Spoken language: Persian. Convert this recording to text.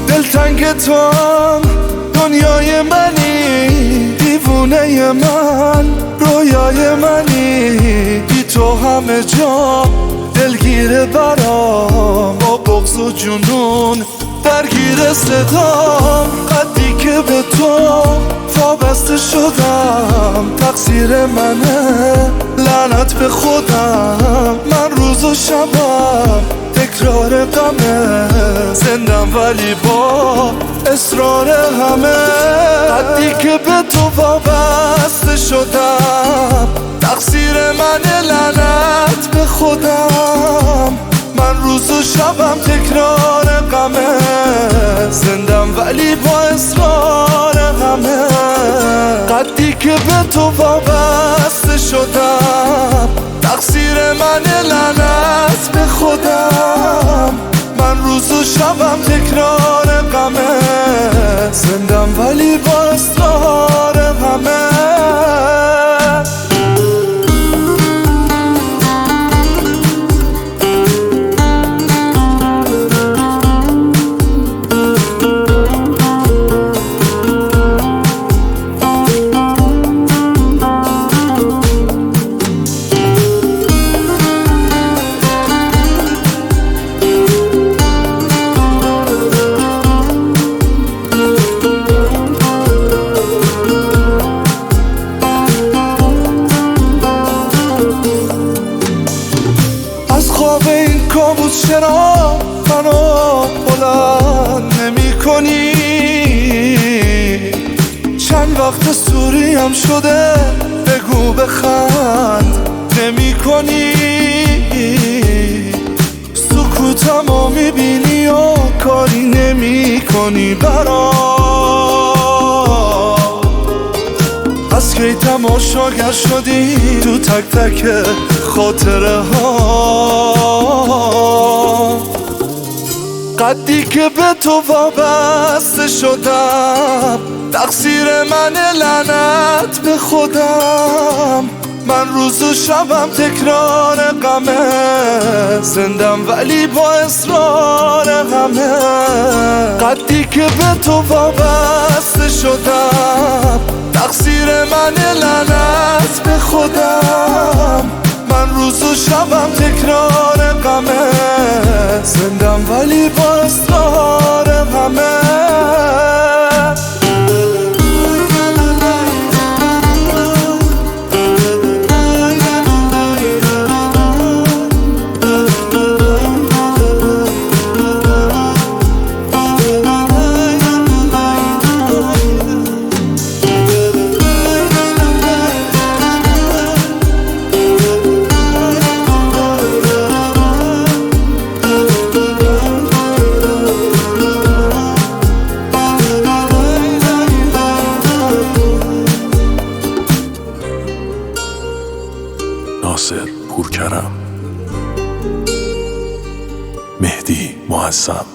دلتنگ تو هم دنیای منی، دیوونه من رویای منی، بی تو همه جا دلگیره برام، با بغض و جنون درگیر صدام. قدی که به تو وابسته شدم تقصیر منه، لعنت به خودم. من روز و شبم تکرار غمه، زندم ولی با اصرار همه. قدی که به تو وابسته شدم تقصیر منه، لعنت به خودم. من روز و شبم تکرار غمه، زندم ولی با اصرار همه. قدی که به تو وابسته شدم تقصیر منه، لعنت به خودم. من روز و شبم تکرار غمه، زندم ولی با اصرار همه. خواب این کابوس چرا منو بلند نمی کنی؟ چند وقت سوریم شده بگو بخند نمی کنی؟ سکوتمو می بینی و کاری نمی کنی برام. از کی تماشاگر شدی تو تک تک خاطره ها؟ قدی که به تو وابسته شدم تقصیر منه، لعنت به خودم. من روز و شبم تکرار غمه، زندم ولی با اصرار همه. قدی که به تو وابسته شدم تقصیر منه، لعنت به خودم. من روز و شبم تکرار غمه، زندم ولی با اصرار همه. ناصر پورکرم، مهدی معظم.